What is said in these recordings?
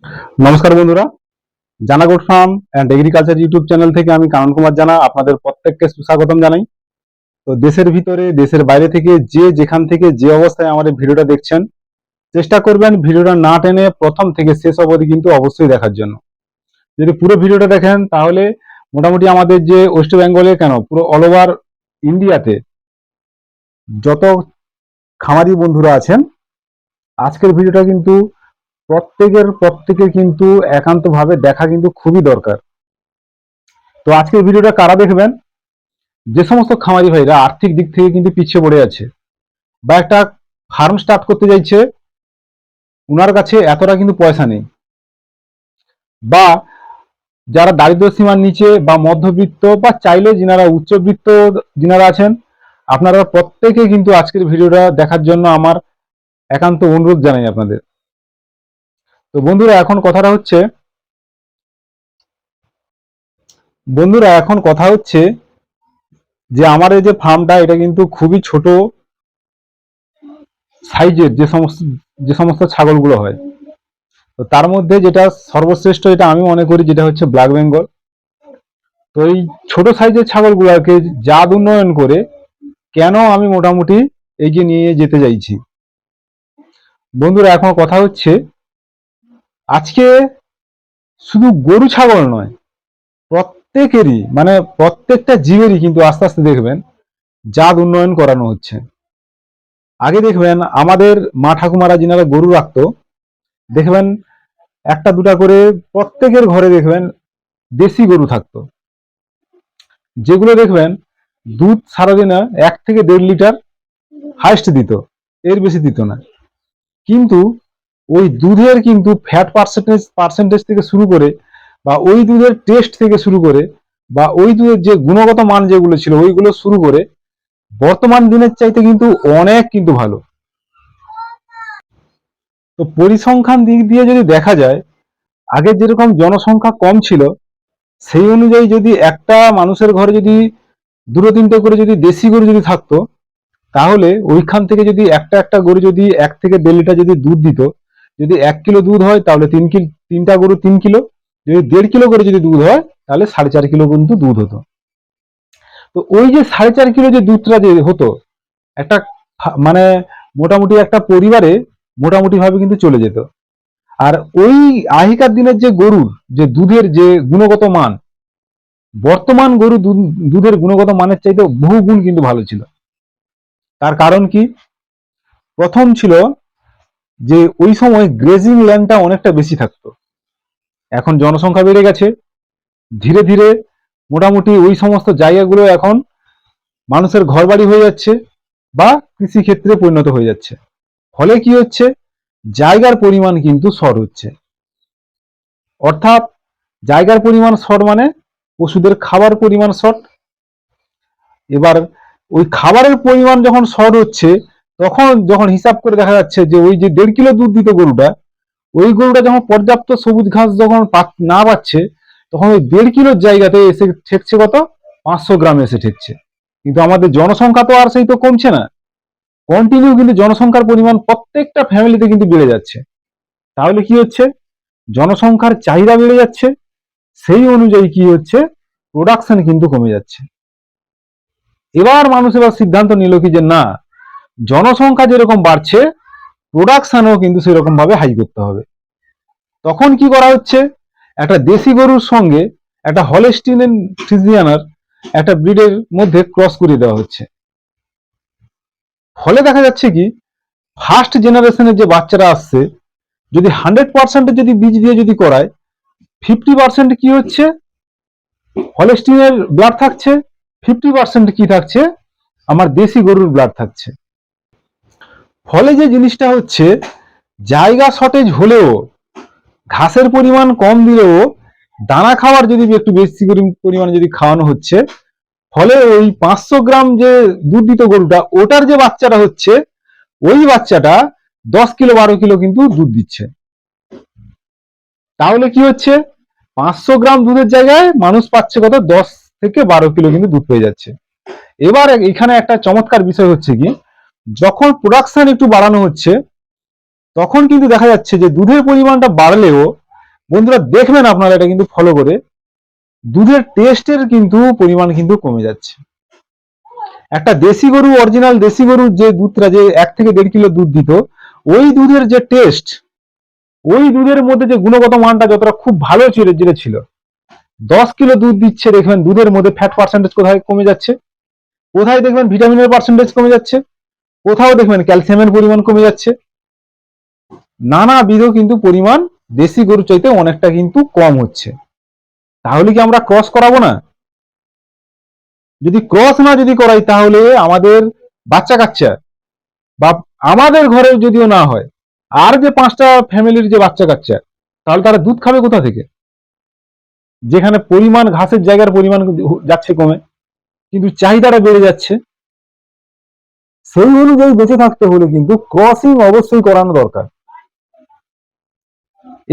নমস্কার বন্ধুরা, জানা goat farm and agriculture YouTube channel থেকে আমি কানন কুমার জানা আপনাদের প্রত্যেককে সুস্বাগতম জানাই। তো দেশের ভিতরে দেশের বাইরে থেকে যে যেখান থেকে যে অবস্থায় আমাদের ভিডিওটা দেখছেন, চেষ্টা করবেন ভিডিওটা না টেনে প্রথম থেকে শেষ অবধি কিন্তু অবশ্যই দেখার জন্য। যদি পুরো ভিডিওটা দেখেন তাহলে মোটামুটি আমাদের যে ওয়েস্ট বেঙ্গলে কেন পুরো অল ওভার ইন্ডিয়াতে যত খামারি বন্ধুরা আছেন, আজকের ভিডিওটা কিন্তু প্রত্যেকের কিন্তু একান্তভাবে দেখা কিন্তু খুবই দরকার। তো আজকের ভিডিওটা কারা দেখবেন? যে সমস্ত খামারি ভাইরা আর্থিক দিক থেকে কিন্তু পিছিয়ে পড়ে আছে বা একটা ফার্ম স্টার্ট করতে চাইছে, উনার কাছে এতটা কিন্তু পয়সা নেই, বা যারা দারিদ্র সীমার নিচে বা মধ্যবিত্ত বা চাইলে যিনারা উচ্চবিত্ত যিনারা আছেন, আপনারা প্রত্যেকে কিন্তু আজকের ভিডিওটা দেখার জন্য আমার একান্ত অনুরোধ জানাই আপনাদের। তো বন্ধুরা এখন কথা হচ্ছে যে আমার এই যে ফার্মটা, এটা কিন্তু খুবই ছোট সাইজের যে সমস্ত ছাগলগুলো হয়। তো তার মধ্যে যেটা সর্বশ্রেষ্ঠ, এটা আমি মনে করি, যেটা হচ্ছে ব্ল্যাক বেঙ্গল। তো এই ছোট সাইজের ছাগলগুলোকে জাত উন্নয়ন করে কেন আমি মোটামুটি এগিয়ে নিয়ে যেতে চাইছি। বন্ধুরা এখন কথা হচ্ছে, আজকে শুধু গরু ছাগল নয়, প্রত্যেকেরই মানে প্রত্যেকটা জীবেরই কিন্তু আস্তে আস্তে দেখবেন জাত উন্নয়ন করানো হচ্ছে। আগে দেখবেন আমাদের মা ঠাকুমারা যিনারা গরু রাখতো, দেখবেন একটা দুটা করে প্রত্যেকের ঘরে দেখবেন দেশি গরু থাকতো, যেগুলো দেখবেন দুধ সারাদিনে 1 থেকে 1.5 লিটার হাইস্ট দিত, এর বেশি দিত না। কিন্তু ওই দুধের কিন্তু ফ্যাট পার্সেন্টেজ থেকে শুরু করে, বা ওই দুধের টেস্ট থেকে শুরু করে, বা ওই দুধের যে গুণগত মান যেগুলো ছিল ওইগুলো শুরু করে, বর্তমান দিনের চাইতে কিন্তু অনেক কিন্তু ভালো। তো পরিসংখ্যান দিক দিয়ে যদি দেখা যায়, আগে যেরকম জনসংখ্যা কম ছিল, সেই অনুযায়ী যদি একটা মানুষের ঘরে যদি দুটো তিনটে করে যদি দেশি গরু যদি থাকতো, তাহলে ওইখান থেকে যদি একটা একটা গরু যদি 1 থেকে 1.5 লিটার যদি দুধ দিত, যদি 1 কিলো দুধ হয় তাহলে তিনটা গরু 3 কিলো, যদি 1.5 কিলো করে যদি দুধ হয় তাহলে 4.5 কিলো কিন্তু দুধ হতো। তো ওই যে 4.5 কিলো যে দুধটা যে হতো, একটা মানে মোটামুটি একটা পরিবারে মোটামুটি ভাবে কিন্তু চলে যেত। আর ওই আগেকার দিনের যে গরুর যে দুধের যে গুণগত মান, বর্তমান গরু দুধের গুণগত মানের চাইতে বহু গুণ কিন্তু ভালো ছিল। তার কারণ কি? প্রথম ছিল যে ওই সময় গ্রেজিং ল্যান্ডটা অনেকটা বেশি থাকতো। এখন জনসংখ্যা বেড়ে গেছে, ধীরে ধীরে মোটামুটি ওই সমস্ত জায়গাগুলো এখন মানুষের ঘরবাড়ি হয়ে যাচ্ছে বা কৃষি ক্ষেত্রে পরিণত হয়ে যাচ্ছে। ফলে কি হচ্ছে, জায়গার পরিমাণ কিন্তু শর্ট হচ্ছে। অর্থাৎ জায়গার পরিমাণ শর্ট মানে পশুদের খাবার পরিমাণ শর্ট। এবার ওই খাবারের পরিমাণ যখন শর্ট হচ্ছে, তখন যখন হিসাব করে দেখা যাচ্ছে যে ওই যে 1.5 কিলো দুধ দিত গরুটা, ওই গরুটা যখন পর্যাপ্ত সবুজ ঘাস যখন না পাচ্ছে, তখন ওই 1.5 কিলোর জায়গাতে এসে ঠেকছে কত, 500 গ্রাম এসে ঠেকছে। কিন্তু আমাদের জনসংখ্যা তো আর সেই তো কমছে না, কন্টিনিউ কিন্তু জনসংখ্যার পরিমাণ প্রত্যেকটা ফ্যামিলিতে কিন্তু বেড়ে যাচ্ছে। তাহলে কি হচ্ছে, জনসংখ্যার চাহিদা বেড়ে যাচ্ছে, সেই অনুযায়ী কি হচ্ছে, প্রোডাকশন কিন্তু কমে যাচ্ছে। এবার মানুষ সিদ্ধান্ত নিল কি যে না, জনসংখ্যা যেরকম বাড়ছে, প্রোডাকশনও কিন্তু সেরকম ভাবে হাই করতে হবে। তখন কি করা হচ্ছে, একটা দেশি গরুর সঙ্গে একটা হলস্টিন ফ্রিজিয়ানার একটা ব্রিডের মধ্যে ক্রস করে দেওয়া হচ্ছে। ফলে দেখা যাচ্ছে কি, ফার্স্ট জেনারেশনের যে বাচ্চারা আসছে, যদি 100% যদি বীজ দিয়ে যদি করায়, 50% কি হচ্ছে, হলস্টিনের ব্লাড থাকছে, 50% কি থাকছে, আমার দেশি গরুর ব্লাড থাকছে। ফলে যে জিনিসটা হচ্ছে, জায়গা শর্টেজ হলেও, ঘাসের পরিমাণ কম দিলেও, দানা খাওয়ার যদি একটু বেশি পরিমাণে যদি খাওয়ানো হচ্ছে, ফলে ওই 500 গ্রাম যে দুধ দিত গরুটা, ওটার যে বাচ্চাটা হচ্ছে, ওই বাচ্চাটা 10 কিলো 12 কিলো কিন্তু দুধ দিচ্ছে। তাহলে কি হচ্ছে, 500 গ্রাম দুধের জায়গায় মানুষ পাচ্ছে কত, 10 থেকে 12 কিলো কিন্তু দুধ পেয়ে যাচ্ছে। এবার এখানে একটা চমৎকার বিষয় হচ্ছে কি, যখন প্রোডাকশন একটু বাড়ানো হচ্ছে, তখন কিন্তু দেখা যাচ্ছে যে দুধের পরিমাণটা বাড়লেও বন্ধুরা দেখবেন আপনারা এটা কিন্তু ফলো করে, দুধের টেস্টের কিন্তু পরিমাণ কিন্তু কমে যাচ্ছে। একটা দেশি গরু, অরিজিনাল দেশি গরুর যে দুধটা, যে 1 থেকে 1.5 কিলো দুধ দিত, ওই দুধের যে টেস্ট, ওই দুধের মধ্যে যে গুণগত মানটা যতটা খুব ভালো ছিল, যেটা ছিল, 10 কিলো দুধ দিচ্ছে, দেখবেন দুধের মধ্যে ফ্যাট পার্সেন্টেজ কোথায় কমে যাচ্ছে, কোথায় দেখবেন ভিটামিনের পার্সেন্টেজ কমে যাচ্ছে, কোথাও দেখবেন ক্যালসিয়ামের পরিমাণ কমে যাচ্ছে, নানাবিধ কিন্তু পরিমাণ দেশি গরু চাইতে অনেকটা কিন্তু কম হচ্ছে। তাহলে কি আমরা ক্রস করাবো না? যদি ক্রস না যদি করাই, তাহলে আমাদের বাচ্চা কাচ্চা বা আমাদের ঘরে যদিও না হয়, আর যে 5টা ফ্যামিলির যে বাচ্চা কাচ্চা, তাহলে তারা দুধ খাবে কোথা থেকে? যেখানে পরিমাণ, ঘাসের জায়গার পরিমাণ যাচ্ছে কমে, কিন্তু চাহিদাটা বেড়ে যাচ্ছে। সেই অনুযায়ী বেঁচে থাকতে হলে কিন্তু ক্রসিং অবশ্যই করানো দরকার।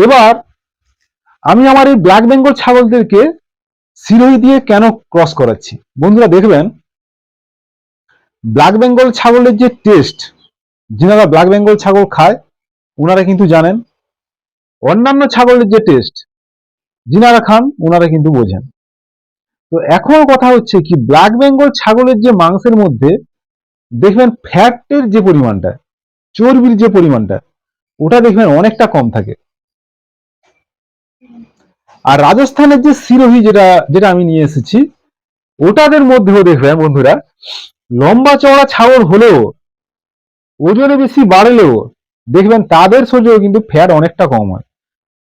এবার আমি আমার এই ব্ল্যাক বেঙ্গল ছাগলদেরকে সিরোহি দিয়ে কেন ক্রস করাচ্ছি? বন্ধুরা দেখবেন, ব্ল্যাক বেঙ্গল ছাগলের যে টেস্ট, যিনারা ব্ল্যাক বেঙ্গল ছাগল খায় ওনারা কিন্তু জানেন, অন্যান্য ছাগলের যে টেস্ট যিনারা খান ওনারা কিন্তু বোঝেন। তো এখন কথা হচ্ছে কি, ব্ল্যাক বেঙ্গল ছাগলের যে মাংসের মধ্যে দেখবেন ফ্যাটের যে পরিমাণটা, চর্বির যে পরিমাণটা, ওটা দেখবেন অনেকটা কম থাকে। আর রাজস্থানের যে সিরোহি, যেটা যেটা আমি নিয়ে এসেছি, ওটাদের মধ্যেও দেখবেন বন্ধুরা, লম্বা চওড়া ছাগল হলেও, ওজনে বেশি বাড়লেও দেখবেন তাদের শরীরেও কিন্তু ফ্যাট অনেকটা কম হয়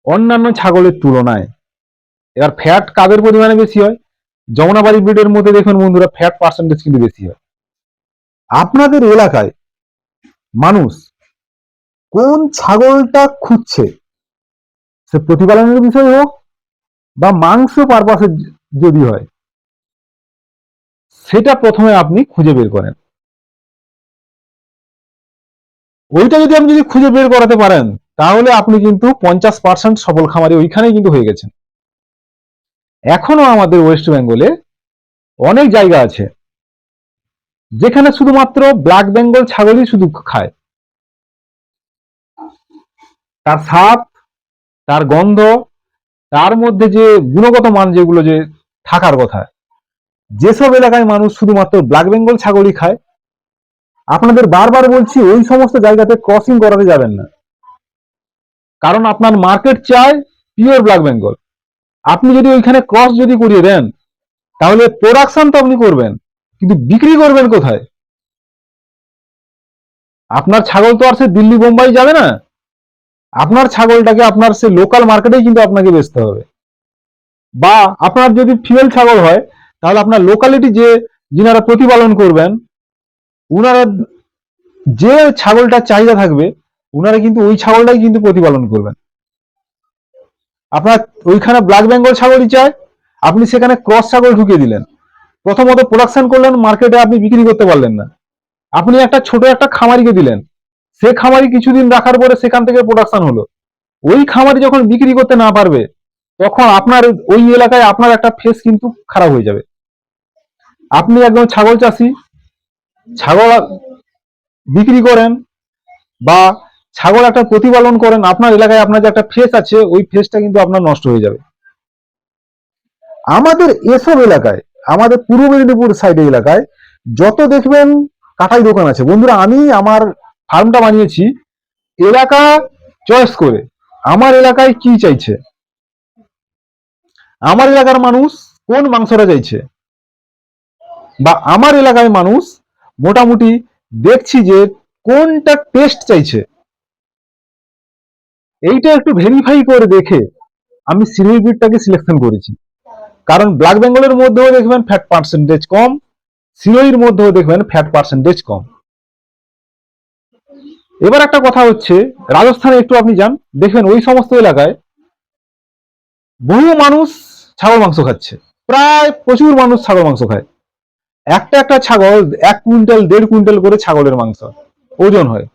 অন্যান্য ছাগলের তুলনায়। এবার ফ্যাট কাদের পরিমাণে বেশি হয়? যমুনাপাড়ি ব্রিডের মধ্যে দেখবেন বন্ধুরা, ফ্যাট পার্সেন্টেজ কিন্তু বেশি হয়। আপনাদের এলাকায় মানুষ কোন ছাগলটা খুঁজছে, সে প্রতিপালনের বিষয় হোক বা মাংস পারপাসে যদি হয়, সেটা প্রথমে আপনি খুঁজে বের করেন। ওইটা যদি আপনি খুঁজে বের করাতে পারেন, তাহলে আপনি কিন্তু 50% সফল খামারি ওইখানেই কিন্তু হয়ে গেছেন। এখনো আমাদের ওয়েস্ট বেঙ্গলে অনেক জায়গা আছে যেখানে শুধুমাত্র ব্ল্যাক বেঙ্গল ছাগলই শুধু খায়। তার স্বাদ, তার গন্ধ, তার মধ্যে যে গুণগত মান যেগুলো যে থাকার কথা, যেসব এলাকায় মানুষ শুধুমাত্র ব্ল্যাক বেঙ্গল ছাগলই খায়, আপনাদের বারবার বলছি ওই সমস্ত জায়গাতে ক্রসিং করাতে যাবেন না। কারণ আপনার মার্কেট চায় পিওর ব্ল্যাক বেঙ্গল। আপনি যদি ওইখানে ক্রস যদি করিয়ে দেন, তাহলে প্রোডাকশন তো আপনি করবেন, কিন্তু বিক্রি করবেন কোথায়? আপনার ছাগল তো আর সে দিল্লি বোম্বাই যাবে না। আপনার ছাগলটাকে আপনার সে লোকাল মার্কেটেই কিন্তু আপনাকে বেচতে হবে। বা আপনার যদি ফিমেল ছাগল হয়, তাহলে আপনার লোকালিটি যে যিনারা প্রতিপালন করবেন, উনারা যে ছাগলটার চাহিদা থাকবে, উনারা কিন্তু ওই ছাগলটাই কিন্তু প্রতিপালন করবেন। আপনার ওইখানে ব্ল্যাক বেঙ্গল ছাগলই চায়, আপনি সেখানে ক্রস ছাগল ঢুকিয়ে দিলেন, প্রথমত প্রোডাকশন করলেন, মার্কেটে আপনি বিক্রি করতে পারলেন না। আপনি একটা ছোট একটা খামারিকে দিলেন, সে খামারি কিছুদিন রাখার পরে সেখান থেকে প্রোডাকশন হলো। ওই খামারি যখন বিক্রি করতে না পারবে, তখন আপনার ওই এলাকায় আপনার একটা ফেস কিন্তু খারাপ হয়ে যাবে। আপনি একদম ছাগল চাষি, ছাগল বিক্রি করেন বা ছাগল একটা প্রতিপালন করেন, আপনার এলাকায় আপনার যে একটা ফেস আছে, ওই ফেসটা কিন্তু আপনার নষ্ট হয়ে যাবে। আমাদের এসব এলাকায়, আমাদের পূর্ব মেদিনীপুর সাইডে এলাকায় যত দেখবেন কাটাই দোকান আছে, বন্ধুরা আমি আমার ফার্মটা বানিয়েছি এলাকা চয়েস করে, আমার এলাকায় কি চাইছে, আমার এলাকার মানুষ কোন মাংসটা চাইছে, বা আমার এলাকায় মানুষ মোটামুটি দেখছি যে কোনটা টেস্ট চাইছে, এইটা একটু ভেরিফাই করে দেখে আমি সিরিয়াল ব্রিডটাকে সিলেকশন করেছি। কারণ ব্ল্যাক বেঙ্গলের মধ্যেও দেখবেন ফ্যাট পার্সেন্টেজ কম, সিরোহির মধ্যেও দেখবেন ফ্যাট পার্সেন্টেজ কম। এবার একটা কথা হচ্ছে, রাজস্থানে একটু আপনি যান, দেখবেন ওই সমস্ত এলাকায় বহু মানুষ ছাগল মাংস খাচ্ছে, প্রায় প্রচুর মানুষ ছাগল মাংস খায়। একটা একটা ছাগল 1 কুইন্টাল 1.5 কুইন্টাল করে ছাগলের মাংস ওজন হয়।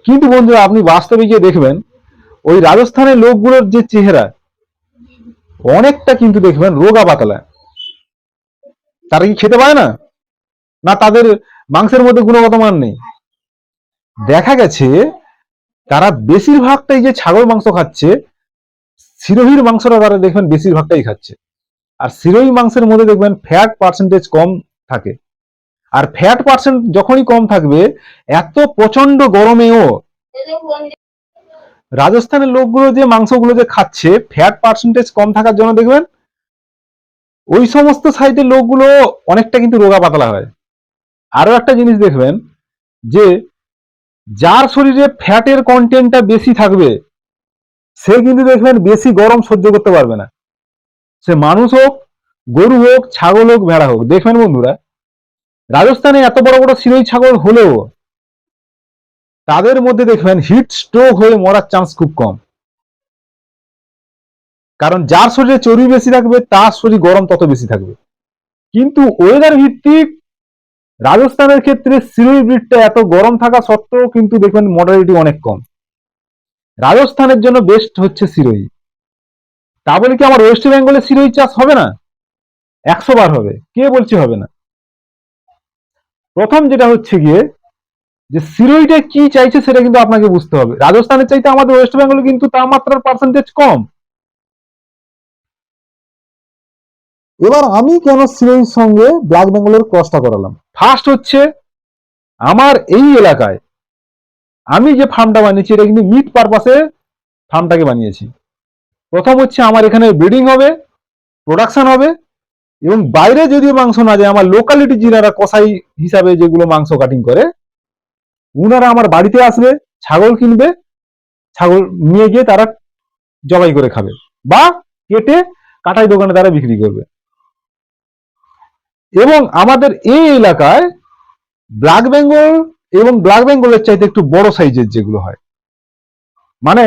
কিন্তু বন্ধুরা আপনি বাস্তবে গিয়ে দেখবেন, ওই রাজস্থানের লোকগুলোর যে চেহারা, অনেকটা কিন্তু দেখবেন রোগা পাতলা। তারা কি খেতে পায় না, না তাদের মাংসের মধ্যে গুণগত মান নেই? দেখা গেছে তারা বেশিরভাগটাই যে ছাগল মাংস খাচ্ছে, সিরোহির মাংসটা তারা দেখবেন বেশিরভাগটাই খাচ্ছে। আর সিরোহি মাংসের মধ্যে দেখবেন ফ্যাট পার্সেন্টেজ কম থাকে। আর ফ্যাট পার্সেন্ট যখনই কম থাকবে, এত প্রচন্ড গরমেও রাজস্থানের লোকগুলো যে মাংসগুলো যে খাচ্ছে ফ্যাট পার্সেন্টেজ কম থাকার জন্য দেখবেন ওই সমস্ত সাইডের লোকগুলো অনেকটা কিন্তু রোগা পাতলা হয়। আরো একটা জিনিস দেখবেন যে যার শরীরে ফ্যাটের কন্টেন্টটা বেশি থাকবে সে কিন্তু দেখবেন বেশি গরম সহ্য করতে পারবে না। সে মানুষ হোক, গরু হোক, ছাগল হোক, ভেড়া হোক। দেখবেন বন্ধুরা, রাজস্থানে এত বড় বড় সিরোই ছাগল হলেও তাদের মধ্যে দেখবেন হিট স্ট্রোক হয়ে মরার চান্স খুব কম। কারণ যার শরীরে চর্বি বেশি থাকবে তার শরীর গরম তত বেশি থাকবে। কিন্তু ওয়েদার ভিত্তিক রাজস্থানের ক্ষেত্রে সিরোই ব্রিডটা এত গরম থাকা সত্ত্বেও কিন্তু দেখবেন মর্টালিটি অনেক কম। রাজস্থানের জন্য বেস্ট হচ্ছে সিরোই। তা বলে কি আমার ওয়েস্ট বেঙ্গলে সিরোই চাষ হবে না? 100 বার হবে, কে বলছে হবে না। প্রথম যেটা হচ্ছে গিয়ে যে সিরোইটা কি চাইছে সেটা কিন্তু আপনাকে বুঝতে হবে। রাজস্থানের চাইতে আমাদের ওয়েস্ট বেঙ্গলে কিন্তু তাপমাত্রার পার্সেন্টেজ কম। এবার আমি কেন সিরোইর সঙ্গে ব্ল্যাক বেঙ্গলের ক্রসটা করালাম? ফার্স্ট হচ্ছে আমার এই এলাকায় আমি যে ফার্মটা বানিয়েছি এটা কিন্তু মিট পারপাসে ফার্মটাকে বানিয়েছি। প্রথম হচ্ছে আমার এখানে ব্রিডিং হবে, প্রোডাকশন হবে, এবং বাইরে যদি মাংস না যায় আমার লোকালিটি যিনারা কসাই হিসাবে যেগুলো মাংস কাটিং করে উনারা আমার বাড়িতে আসবে, ছাগল কিনবে, ছাগল নিয়ে গিয়ে তারা জবাই করে খাবে বা কেটে কাটাই দোকানে তারা বিক্রি করবে। এবং আমাদের এই এলাকায় ব্ল্যাক বেঙ্গল এবং ব্ল্যাক বেঙ্গলের চাইতে একটু বড় সাইজের যেগুলো হয়, মানে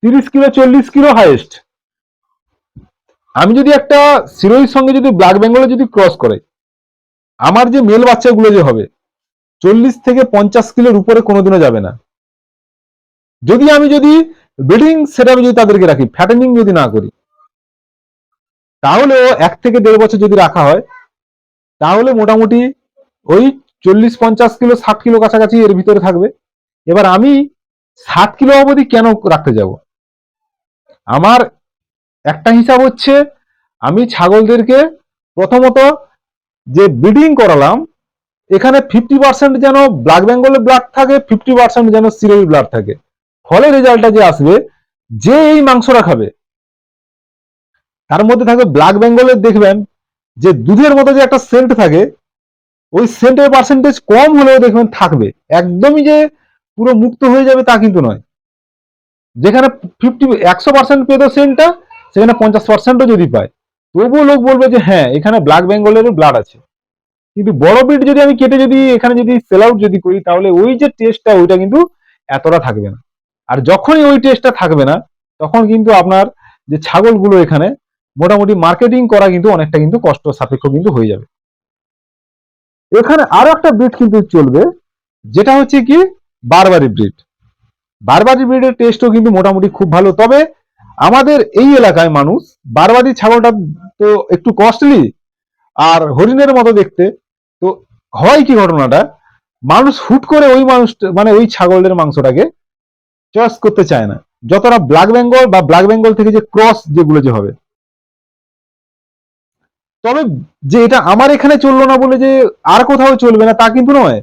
30 কিলো 40 কিলো হাইয়েস্ট। আমি যদি একটা সিরোহির সঙ্গে যদি ব্ল্যাক বেঙ্গলে যদি ক্রস করে আমার যে মেল বাচ্চাগুলো যে হবে 40 থেকে 50 কিলোর উপরে কোনোদিনও যাবে না। যদি আমি ব্রিডিং সেটআপে যদি তাদেরকে রাখি, ফ্যাটেনিং যদি না করি, তাহলেও 1 থেকে 1.5 বছর যদি রাখা হয় তাহলে মোটামুটি ওই 40-50 কিলো 60 কিলো কাছাকাছি এর ভিতরে থাকবে। এবার আমি 60 কিলো অবধি কেন রাখতে যাব? আমার একটা হিসাব হচ্ছে আমি ছাগলদেরকে প্রথমত যে ব্রিডিং করালাম এখানে 50% যেন ব্ল্যাক বেঙ্গলের ব্লাড থাকে, 50% যেন সিরোহি ব্লাড থাকে। ফলে রেজাল্টটা যে আসবে, যে এই মাংসটা খাবে তার মধ্যে থাকবে ব্ল্যাক বেঙ্গলের দেখবেন যে দুধের মতো যে একটা সেন্ট থাকে, ওই সেন্টের পার্সেন্টেজ কম হলেও দেখবেন থাকবে। একদমই যে পুরো মুক্ত হয়ে যাবে তা কিন্তু নয়। যেখানে 100% পেত সেন্টটা সেখানে 50%ও যদি পায় তবুও লোক বলবে যে হ্যাঁ এখানে ব্ল্যাক বেঙ্গলেরও ব্লাড আছে। কিন্তু বড় বিট যদি আমি কেটে যদি এখানে যদি সেল আউট যদি করি তাহলে ওই যে টেস্টটা ওইটা কিন্তু এতটা থাকবে না। আর যখনই ওই টেস্টটা থাকবে না তখন কিন্তু আপনার যে ছাগলগুলো এখানে মোটামুটি মার্কেটিং করা কিন্তু অনেকটা কিন্তু কষ্ট সাপেক্ষ কিন্তু হয়ে যাবে। এখানে আরো একটা ব্রিড কিন্তু চলবে, যেটা হচ্ছে কি বারবারি ব্রিড। বারবারি ব্রিডের টেস্টও কিন্তু মোটামুটি খুব ভালো। তবে আমাদের এই এলাকায় মানুষ বারবারি ছাগলটা তো একটু কস্টলি আর হরিণের মতো দেখতে, তো হয় কি ঘটনাটা, মানুষ হুট করে ওই মানুষ মানে ওই ছাগলের মাংসটাকে চয়েস করতে চায় না যতটা ব্ল্যাক বেঙ্গল বা ব্ল্যাক বেঙ্গল থেকে যে ক্রস যেগুলো যে হবে। তবে যে এটা আমার এখানে চললো না বলে যে আর কোথাও চলবে না তা কিন্তু নয়,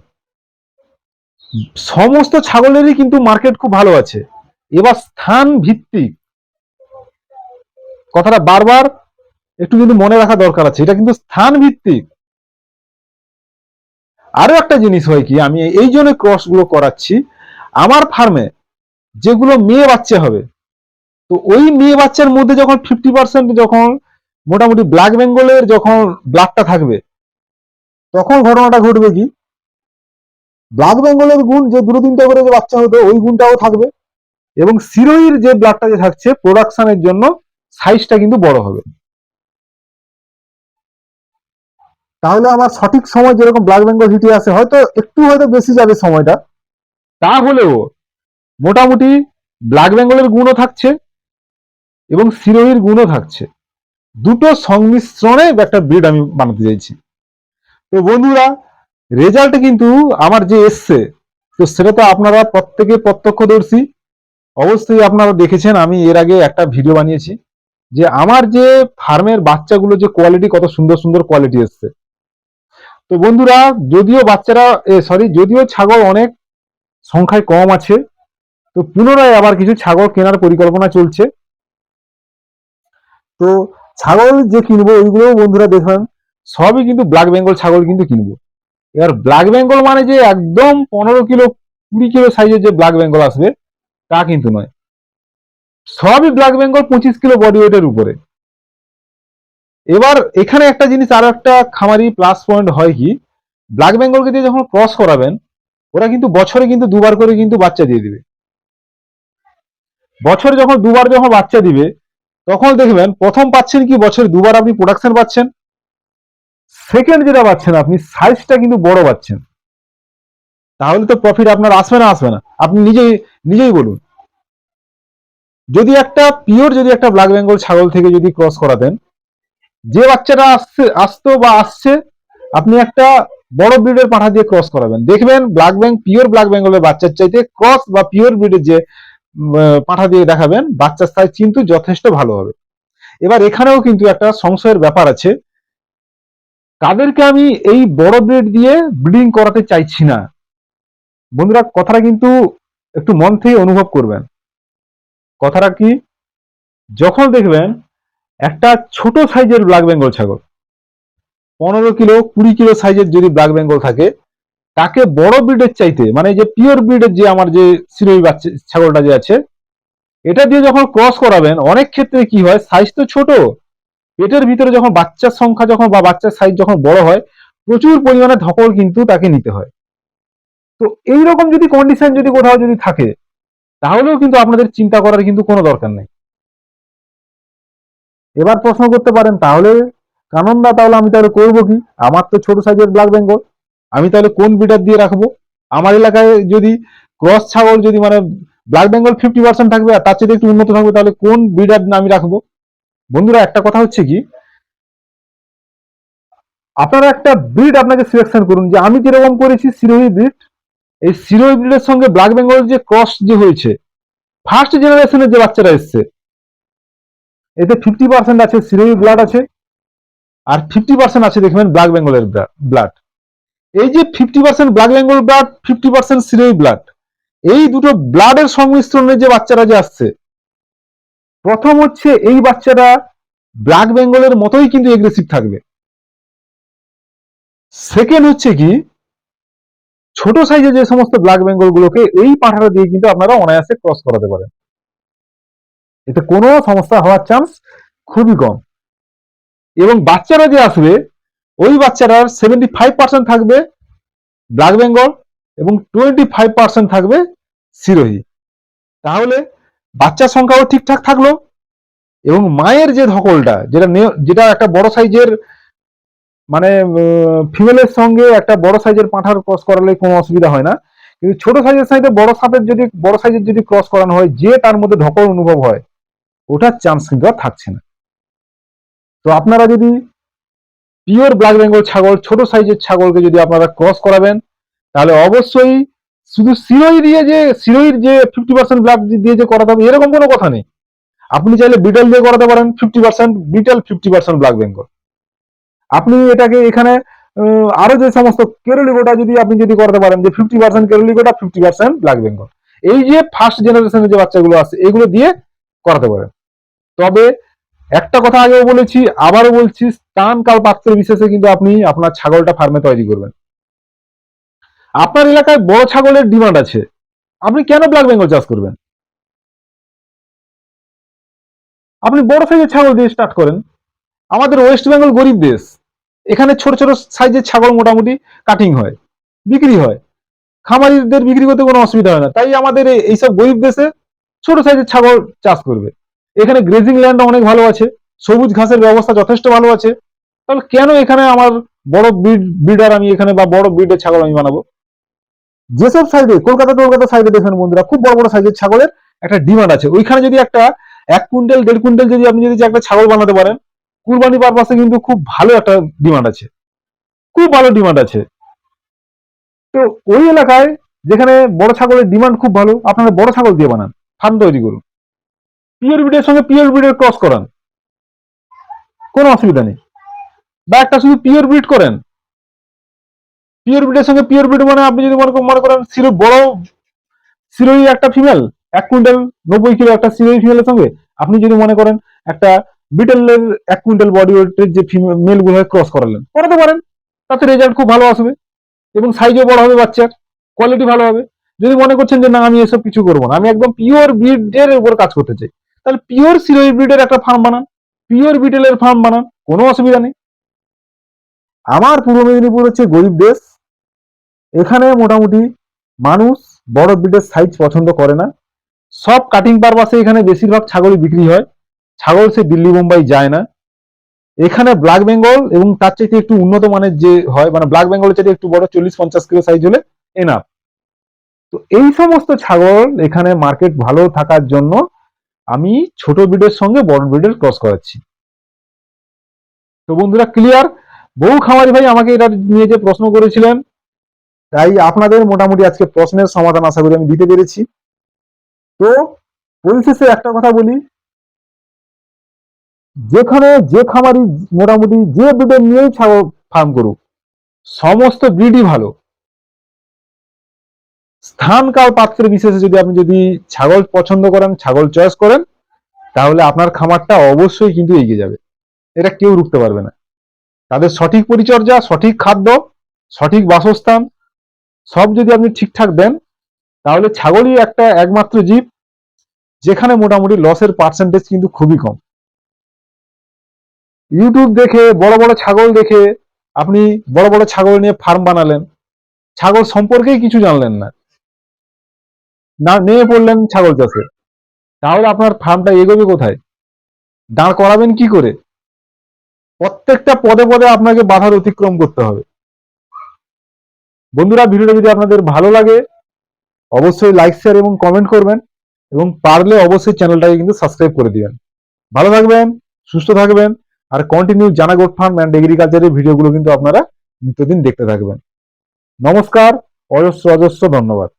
সমস্ত ছাগলেরই কিন্তু মার্কেট খুব ভালো আছে। এবার স্থান ভিত্তিক কথাটা বারবার একটু কিন্তু মনে রাখা দরকার আছে, এটা কিন্তু স্থান ভিত্তিক। আরো একটা জিনিস হয় কি, আমি এই জন্য ক্রস গুলো করাচ্ছি, আমার ফার্মে যেগুলো মেয়ে বাচ্চা হবে তো ওই মেয়ে বাচ্চার মধ্যে যখন 50% যখন মোটামুটি ব্ল্যাক বেঙ্গলের যখন ব্লাডটা থাকবে তখন ঘটনাটা ঘটবে কি, ব্ল্যাক বেঙ্গলের গুণ যে 2-3টা করে যে বাচ্চা হতো ওই গুণটাও থাকবে এবং সিরোহির যে ব্লাডটা যে থাকছে প্রোডাকশনের জন্য সাইজটা কিন্তু বড় হবে। তাহলে আমার সঠিক সময় যেরকম ব্ল্যাক বেঙ্গল হিটে আসে হয়তো বেশি যাবে সময়টা, তাহলেও মোটামুটি ব্ল্যাক বেঙ্গলের গুণও থাকছে এবং সিরোহির গুণও থাকছে, দুটো সংমিশ্রণে একটা ব্রিড আমি বানাতে চাইছি। তো বন্ধুরা, রেজাল্ট কিন্তু আমার যে এসছে তো সেটা তো আপনারা প্রত্যেকে প্রত্যক্ষদর্শী। অবশ্যই আপনারা দেখেছেন আমি এর আগে একটা ভিডিও বানিয়েছি যে আমার যে ফার্মের বাচ্চাগুলো যে কোয়ালিটি, কত সুন্দর সুন্দর কোয়ালিটি এসছে। তো বন্ধুরা, যদিও বাচ্চারা যদিও ছাগল অনেক সংখ্যায় কম আছে, তো পুনরায় আবার কিছু ছাগল কেনার পরিকল্পনা চলছে। তো ছাগল যে কিনবো ওইগুলো বন্ধুরা দেখবেন সবই কিন্তু ব্ল্যাক বেঙ্গল ছাগল কিন্তু কিনবো। এবার ব্ল্যাক বেঙ্গল মানে যে একদম 15 কিলো 20 কিলো সাইজের যে ব্ল্যাক বেঙ্গল আসবে তা কিন্তু নয়, সবই ব্ল্যাক বেঙ্গল 25 কিলো বডি ওয়েটের উপরে। এবার এখানে একটা জিনিস, আরো একটা খামারি প্লাস পয়েন্ট হয় কি, ব্ল্যাক বেঙ্গলকে দিয়ে যখন ক্রস করাবেন, ওরা কিন্তু বছরে কিন্তু দুবার করে কিন্তু বাচ্চা দিয়ে দিবে। বছরে যখন দুবার যখন বাচ্চা দিবে, তখন দেখবেন প্রথম পাচ্ছেন কি বছরে দুবার আপনি প্রোডাকশন পাচ্ছেন, সেকেন্ড যেটা পাচ্ছেন আপনি সাইজটা কিন্তু বড় পাচ্ছেন। তাহলে তো প্রফিট আপনার আসবে না, আসবে না? আপনি নিজেই নিজেই বলুন। যদি একটা পিওর যদি একটা ব্ল্যাক বেঙ্গল ছাগল থেকে যদি ক্রস করাতেন, যে বাচ্চাটা আসতো বা আসছে, আপনি একটা বড় ব্রিডের পাঠা দিয়ে ক্রস করাবেন, দেখবেন পিওর ব্ল্যাক বেঙ্গলের বাচ্চার চাইতে ক্রস বা পিওর ব্রিডের যে পাঠা দিয়ে দেখাবেন, বাচ্চার সাইজ কিন্তু যথেষ্ট ভালো হবে। এবার এখানেও কিন্তু একটা সংশয়ের ব্যাপার আছে, তাদেরকে আমি এই বড় ব্রিড দিয়ে ব্রিডিং করাতে চাইছি না। বন্ধুরা, কথাটা কিন্তু একটু মন থেকে অনুভব করবেন। কথাটা কি, যখন দেখবেন একটা ছোট সাইজের ব্ল্যাক বেঙ্গল ছাগল 15 কিলো 20 কিলো সাইজের যদি ব্ল্যাক বেঙ্গল থাকে, তাকে বড় ব্রিডের চাইতে, মানে যে পিওর ব্রিডের যে আমার যে সিরোই বাচ্চা ছাগলটা যে আছে, এটা দিয়ে যখন ক্রস করাবেন, অনেক ক্ষেত্রে কি হয়, সাইজ তো ছোট, পেটের ভিতরে যখন বাচ্চার সংখ্যা যখন বা বাচ্চার সাইজ যখন বড় হয়, প্রচুর পরিমাণে ধকল কিন্তু তাকে নিতে হয়। তো এইরকম যদি কন্ডিশন যদি কোথাও যদি থাকে, তাহলেও কিন্তু আপনাদের চিন্তা করার কিন্তু কোনো দরকার নেই। এবার প্রশ্ন করতে পারেন, তাহলে কানন্দা, তাহলে আমি তাহলে করবো কি? আমার তো ছোট সাইজের ব্ল্যাক বেঙ্গল, আমি তাহলে কোন ব্রিডার দিয়ে রাখবো? আমার এলাকায় যদি ক্রস ছাগল যদি মানে ব্ল্যাক বেঙ্গল 50% থাকবে আর তার চেয়ে একটু উন্নত থাকবে, তাহলে কোন ব্রিডার আমি রাখবো? বন্ধুরা, একটা কথা হচ্ছে কি, আপনারা একটা ব্রিড আপনাকে সিলেকশন করুন। যে আমি যেরকম করেছি সিরোহি ব্রিড, এই সিরোহি ব্রিডের সঙ্গে ব্ল্যাক বেঙ্গল যে ক্রস যে হয়েছে, ফার্স্ট জেনারেশনের যে বাচ্চারা এসছে, এতে 50% আছে সিরোহি ব্লাড আছে, আর 50% আছে দেখবেন ব্ল্যাক বেঙ্গলের ব্লাড। এই যে 50% black Bengal blood, 50% Sirohi blood, এই দুটো ব্লাডের সংমিশ্রণে যে বাচ্চারা যে আসছে, প্রথম হচ্ছে এই বাচ্চারা ব্ল্যাক বেঙ্গলের মতোই কিন্তু এগ্রেসিভ থাকবে। সেকেন্ড হচ্ছে কি, ছোট সাইজে যে সমস্ত ব্ল্যাক বেঙ্গল গুলোকে এই পাঠাটা দিয়ে কিন্তু আপনারা অনায়াসে ক্রস করাতে পারেন, এতে কোনো সমস্যা হওয়ার চান্স খুবই কম। এবং বাচ্চারা যে আসবে, ওই বাচ্চারার 75% থাকবে ব্ল্যাক বেঙ্গল এবং 25% থাকবে সিরোহি। তাহলে বাচ্চার সংখ্যাও ঠিকঠাক থাকলো, এবং মায়ের যে ধকলটা, যেটা একটা বড় সাইজের মানে ফিমেলের সঙ্গে একটা বড় সাইজের পাঁঠার ক্রস করালে কোনো অসুবিধা হয় না, কিন্তু ছোট সাইজের সাথে বড় সাইজের যদি ক্রস করানো হয়, যে তার মধ্যে ধকল অনুভব হয়, ওটার চান্স কিন্তু আর থাকছে না। তো আপনারা যদি পিওর ব্ল্যাক বেঙ্গল ছাগল, ছোট সাইজের ছাগলকে যদি আপনারা ক্রস করাবেন, তাহলে অবশ্যই শুধু সিরোইর যে 50% ব্ল্যাক দিয়ে যে করাতে হবে এরকম কোনো কথা নেই। আপনি চাইলে বিটল দিয়ে করাতে পারেন 50% বিটল, 50% ব্ল্যাক বেঙ্গল। আপনি এটাকে এখানে আরো যে সমস্ত কেরলি গোটা যদি আপনি যদি করাতে পারেন, যে 50% কেরলি গোটা 50% ব্ল্যাক বেঙ্গল, এই যে ফার্স্ট জেনারেশনের যে বাচ্চাগুলো আছে এগুলো দিয়ে করাতে পারেন। তবে একটা কথা আগেও বলেছি, আবারও বলছি, স্থান কাল পাত্র বিশেষে কিন্তু আপনি আপনার ছাগলটা ফার্মে তৈরি করবেন। আপনার এলাকায় বড় ছাগলের ডিমান্ড আছে, আপনি কেন ব্ল্যাক বেঙ্গল চাষ করবেন? আপনি বড় সাইজের ছাগল দিয়ে স্টার্ট করেন। আমাদের ওয়েস্ট বেঙ্গল গরিব দেশ, এখানে ছোট ছোট সাইজের ছাগল মোটামুটি কাটিং হয়, বিক্রি হয়, খামারিদের বিক্রি করতে কোনো অসুবিধা হয় না। তাই আমাদের এইসব গরিব দেশে ছোট সাইজের ছাগল চাষ করবে। এখানে গ্রেজিং ল্যান্ড অনেক ভালো আছে, সবুজ ঘাসের ব্যবস্থা যথেষ্ট ভালো আছে। তাহলে কেন এখানে আমার বড় ব্রিডার আমি এখানে বা বড় ব্রিডের ছাগল আমি বানাবো? যেসব সাইডে কলকাতা সাইডে দেখবেন বন্ধুরা, খুব বড় বড় সাইজের ছাগলের একটা ডিমান্ড আছে, ওইখানে যদি একটা 1 কুইন্টাল 1.5 কুইন্টাল যদি আপনি যদি একটা ছাগল বানাতে পারেন, কুরবানি পারপাসে কিন্তু খুব ভালো একটা ডিমান্ড আছে, খুব ভালো ডিমান্ড আছে। তো ওই এলাকায় যেখানে বড় ছাগলের ডিমান্ড খুব ভালো, আপনারা বড় ছাগল দিয়ে বানান, ফার্ম তৈরি করুন, পিওর ব্রিডের সঙ্গে পিওর ব্রিডের ক্রস করান, কোনো অসুবিধা নেই। বা একটা শুধু পিওর ব্রিড করেন, পিওর ব্রিডের সঙ্গে পিওর ব্রিড মানে আপনি যদি মনে করেন বড় সিরোই একটা ফিমেল 1 কুইন্টাল 90 কিলো একটা সিরোই ফিমেলের সঙ্গে আপনি যদি মনে করেন একটা বিটেলের 1 কুইন্টাল বডি ওয়েটের যে মেল গুলো ক্রস করাতে পারেন, তাতে রেজাল্ট খুব ভালো আসবে এবং সাইজও বড় হবে, বাচ্চার কোয়ালিটি ভালো হবে। যদি মনে করছেন যে না আমি এসব কিছু করবো না, আমি একদম পিওর ব্রিডের উপর কাজ করতে চাই, তাহলে পিওর সিরোই ব্রিডের একটা ফার্ম বানান, পিওর বিটেলের ফার্ম বানান, কোনো অসুবিধা নেই। আমার পূর্ব মেদিনীপুর হচ্ছে গরিব দেশ, এখানে মোটামুটি মানুষ বড় ব্রিডের সাইজ পছন্দ করে না। সব কাটিং পারপাসে এখানে বেশিরভাগ ছাগলই বিক্রি হয়, ছাগল সে দিল্লি মুম্বাই যায় না। এখানে ব্ল্যাক বেঙ্গল এবং তার চাইতে একটু উন্নত মানের যে হয়, মানে ব্ল্যাক বেঙ্গলের চাইতে একটু বড় 40-50 কিলো সাইজ হলে এনাফ। তো এই সমস্ত ছাগল এখানে মার্কেট ভালো থাকার জন্য আমি ছোট ব্রিডের সঙ্গে বড় ব্রিডের ক্রস করাচ্ছি। তো বন্ধুরা ক্লিয়ার? বহু খামারি ভাই আমাকে এটা নিয়ে যে প্রশ্ন করেছিলেন, তাই আপনাদের মোটামুটি আজকে প্রশ্নের সমাধান আশা করি আমি দিতে পেরেছি। তো পরিশেষে একটা কথা বলি, যেখানে যে খামারি মোটামুটি যে ব্রিডের নিয়েই ছাগল ফার্ম করুক, সমস্ত ব্রিডই ভালো। স্থান কাল পাত্রের বিশেষে যদি ছাগল পছন্দ করেন, ছাগল চয়েস করেন, তাহলে আপনার খামারটা অবশ্যই কিন্তু এগিয়ে যাবে, এটা কেউ রুখতে পারবে না। তাদের সঠিক পরিচর্যা, সঠিক খাদ্য, সঠিক বাসস্থান সব যদি আপনি ঠিকঠাক দেন, তাহলে ছাগলই একটা একমাত্র জীব যেখানে মোটামুটি লসের পার্সেন্টেজ কিন্তু খুবই কম। ইউটিউব দেখে বড় বড় ছাগল দেখে আপনি বড় বড় ছাগল নিয়ে ফার্ম বানালেন, ছাগল সম্পর্কেই কিছু জানলেন না, নেমে পড়লেন ছাগল চাষে, তাহলে আপনার ফার্মটা এগোবে কোথায়? দাঁড় করাবেন কি করে? প্রত্যেকটা পদে পদে আপনাকে বাধার অতিক্রম করতে হবে। বন্ধুরা ভিডিওটা যদি আপনাদের ভালো লাগে অবশ্যই লাইক শেয়ার এবং কমেন্ট করবেন, এবং পারলে অবশ্যই চ্যানেলটাকে কিন্তু সাবস্ক্রাইব করে দিবেন। ভালো থাকবেন, সুস্থ থাকবেন, আর কন্টিনিউ জানা গোট ফার্ম অ্যান্ড এগ্রিকালচারের ভিডিওগুলো কিন্তু আপনারা নিত্যদিন দেখতে থাকবেন। নমস্কার, অজস্র অজস্র ধন্যবাদ।